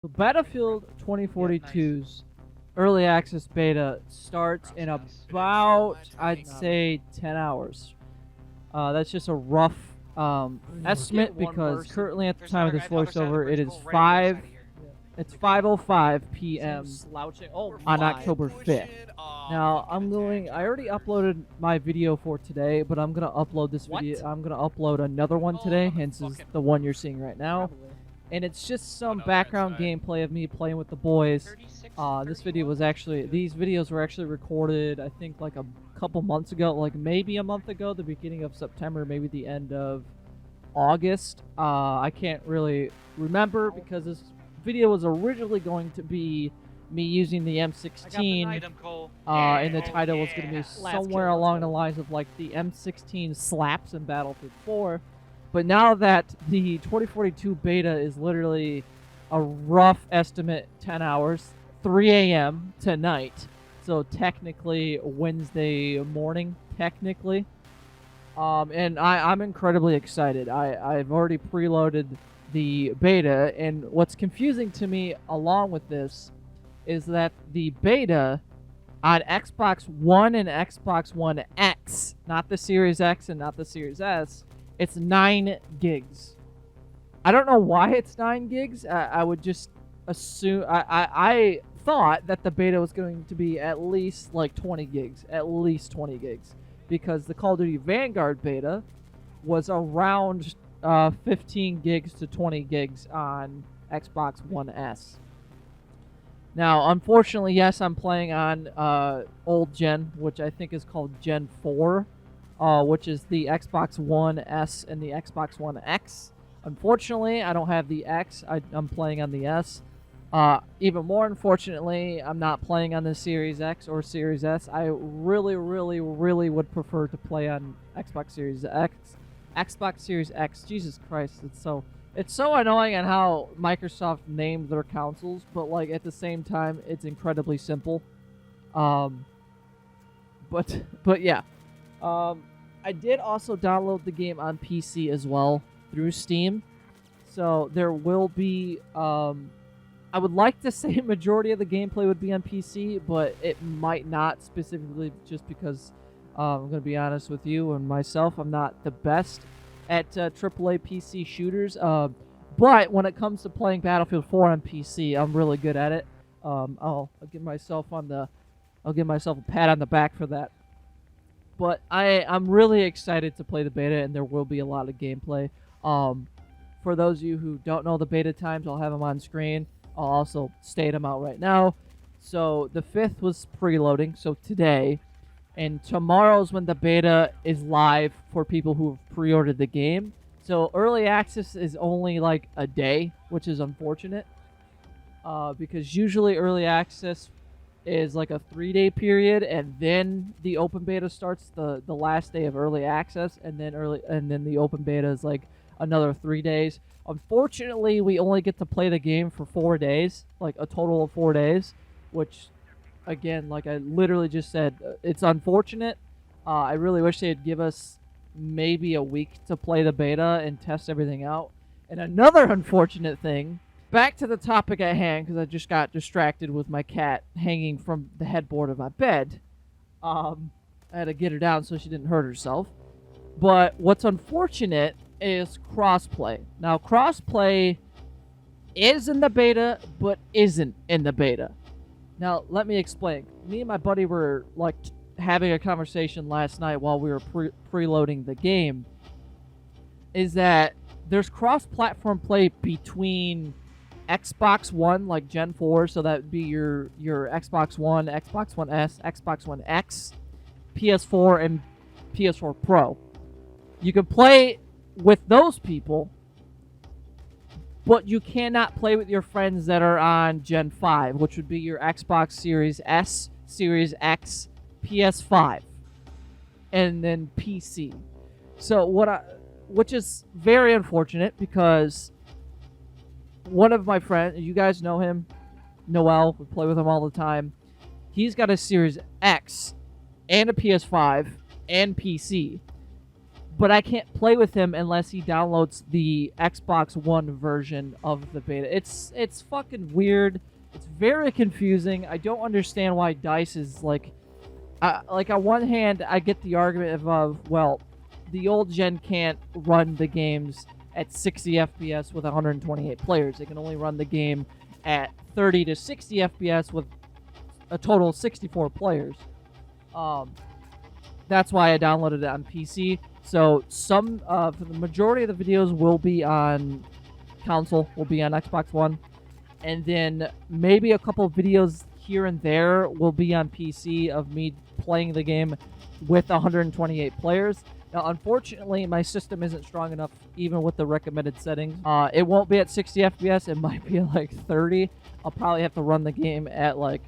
The Battlefield 2042's early access beta starts in about, I'd say, 10 hours. That's just a rough estimate because currently at the time of this voiceover, it's 5:05 p.m. on October 5th. Now I already uploaded my video for today, but I'm gonna upload this video. I'm gonna upload another one today, hence is the one you're seeing right now. And it's just some background gameplay of me playing with the boys. These videos were actually recorded, I think, like a couple months ago, like maybe a month ago, the beginning of September, maybe the end of August. I can't really remember because this video was originally going to be me using the M16, and the title was going to be somewhere along the lines of like the M16 slaps in Battlefield 4. But now that the 2042 beta is literally a rough estimate 10 hours, 3 a.m. tonight, so technically Wednesday morning, technically. And I'm incredibly excited. I've already preloaded the beta, and what's confusing to me along with this is that the beta on Xbox One and Xbox One X, not the Series X and not the Series S, it's 9 gigs. I don't know why it's 9 gigs. I would just assume... I thought that the beta was going to be at least like 20 gigs. At least 20 gigs. Because the Call of Duty Vanguard beta was around 15 gigs to 20 gigs on Xbox One S. Now, unfortunately, yes, I'm playing on old gen, which I think is called Gen 4. Which is the Xbox One S and the Xbox One X. Unfortunately, I don't have the X. I'm playing on the S. Even more unfortunately, I'm not playing on the Series X or Series S. I really, really, really would prefer to play on Xbox Series X. Xbox Series X. Jesus Christ, it's so annoying on how Microsoft named their consoles, but like at the same time, it's incredibly simple. But yeah. I did also download the game on PC as well through Steam. So there will be, I would like to say a majority of the gameplay would be on PC, but it might not, specifically just because, I'm going to be honest with you and myself, I'm not the best at AAA PC shooters. But when it comes to playing Battlefield 4 on PC, I'm really good at it. I'll give myself a pat on the back for that. But I'm really excited to play the beta, and there will be a lot of gameplay. For those of you who don't know the beta times, I'll have them on screen. I'll also state them out right now. So the 5th was preloading, so today. And tomorrow's when the beta is live for people who have pre-ordered the game. So early access is only like a day, which is unfortunate. Because usually early access is like a 3-day period, and then the open beta starts the last day of early access, and then the open beta is like another 3 days. Unfortunately, we only get to play the game for 4 days, like a total of 4 days, which, again, like I literally just said, it's unfortunate. I really wish they'd give us maybe a week to play the beta and test everything out. And another unfortunate thing, back to the topic at hand, because I just got distracted with my cat hanging from the headboard of my bed. I had to get her down so she didn't hurt herself. But what's unfortunate is Crossplay. Now, Crossplay is in the beta, but isn't in the beta. Now, let me explain. Me and my buddy were like having a conversation last night while we were preloading the game. Is that there's cross-platform play between Xbox One, like Gen 4, so that would be your Xbox One, Xbox One S, Xbox One X, PS4, and PS4 Pro. You can play with those people, but you cannot play with your friends that are on Gen 5, which would be your Xbox Series S, Series X, PS5, and then PC. So which is very unfortunate because one of my friends, you guys know him, Noel, we play with him all the time. He's got a Series X and a PS5 and PC. but I can't play with him unless he downloads the Xbox One version of the beta. It's fucking weird. It's very confusing. I don't understand why DICE is like on one hand, I get the argument of well, the old gen can't run the games at 60 FPS with 128 players. They can only run the game at 30 to 60 FPS with a total of 64 players. That's why I downloaded it on PC. So some for the majority of the videos will be on console, will be on Xbox One, and then maybe a couple of videos here and there will be on PC of me playing the game with 128 players. Now, unfortunately, my system isn't strong enough, even with the recommended settings. It won't be at 60 FPS. It might be like 30. I'll probably have to run the game at like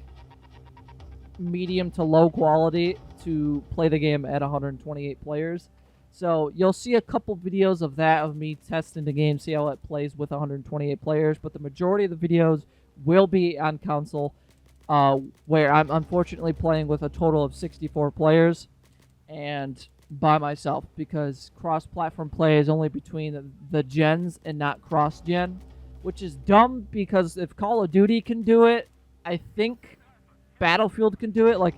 medium to low quality to play the game at 128 players. So you'll see a couple videos of that, of me testing the game, see how it plays with 128 players. But the majority of the videos will be on console, where I'm unfortunately playing with a total of 64 players and by myself, because cross-platform play is only between the gens and not cross-gen, which is dumb, because if Call of Duty can do it, I think Battlefield can do it. Like,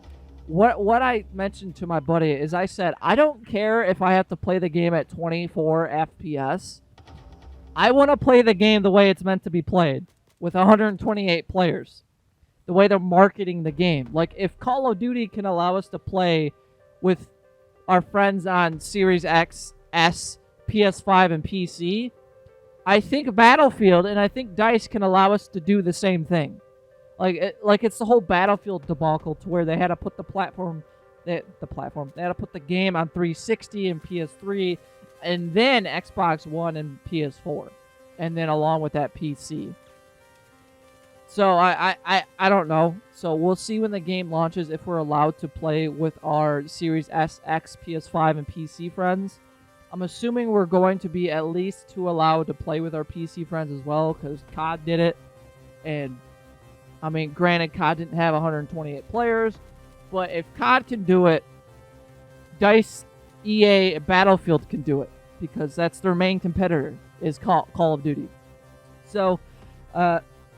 what I mentioned to my buddy is I said, I don't care if I have to play the game at 24 FPS. I want to play the game the way it's meant to be played, with 128 players. The way they're marketing the game. Like, if Call of Duty can allow us to play with our friends on Series X, S, PS5, and PC, I think Battlefield and I think DICE can allow us to do the same thing. Like it's the whole Battlefield debacle to where they had to put they had to put the game on 360 and PS3, and then Xbox One and PS4, and then along with that PC. So I don't know. So we'll see when the game launches if we're allowed to play with our Series S, X, PS5, and PC friends. I'm assuming we're going to be at least allowed to play with our PC friends as well, because COD did it. And, I mean, granted, COD didn't have 128 players, but if COD can do it, DICE, EA, Battlefield can do it, because that's their main competitor, is Call of Duty. So,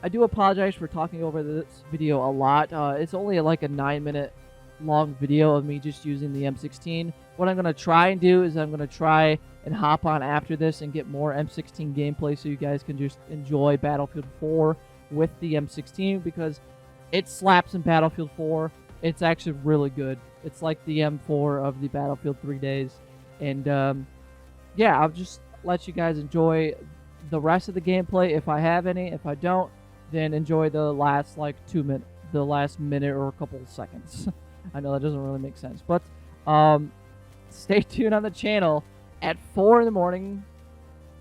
I do apologize for talking over this video a lot. It's only like a 9-minute long video of me just using the M16. What I'm going to try and do is I'm going to try and hop on after this and get more M16 gameplay so you guys can just enjoy Battlefield 4 with the M16, because it slaps in Battlefield 4. It's actually really good. It's like the M4 of the Battlefield 3 days. And yeah, I'll just let you guys enjoy the rest of the gameplay if I have any. If I don't, then enjoy the last like the last minute or a couple of seconds. I know that doesn't really make sense, but stay tuned on the channel at 4 in the morning,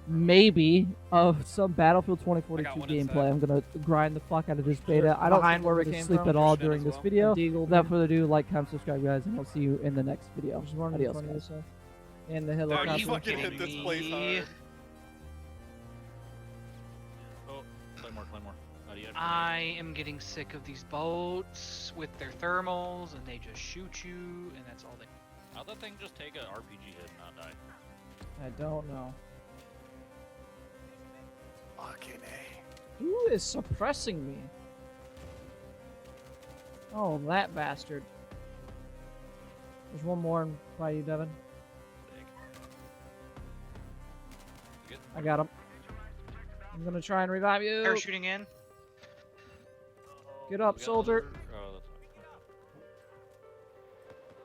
maybe, of some Battlefield 2042 gameplay. I'm gonna grind the fuck out of this beta. I don't think we're gonna sleep at all during this video. Without further ado, like, comment, subscribe, guys, and I'll see you in the next video. Adios, guys. And the helicopter. Are you fucking hit this place hard? Oh, play more. I am getting sick of these boats with their thermals, and they just shoot you, and that's all they. How'd that thing just take an RPG hit and not die? I don't know. Fucking A. Who is suppressing me? Oh, that bastard. There's one more by you, Devin. I got him. I'm gonna try and revive you. Parachuting in. Get up, soldier. Oh, that's fine.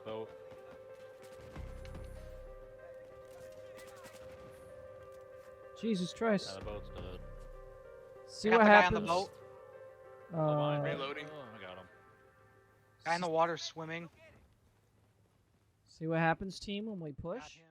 So, Jesus Christ. yeah, the boat's dead. See Got what the guy on happens. the boat. Reloading. Oh, I got him. Guy in the water swimming. See what happens, team, when we push. Got him.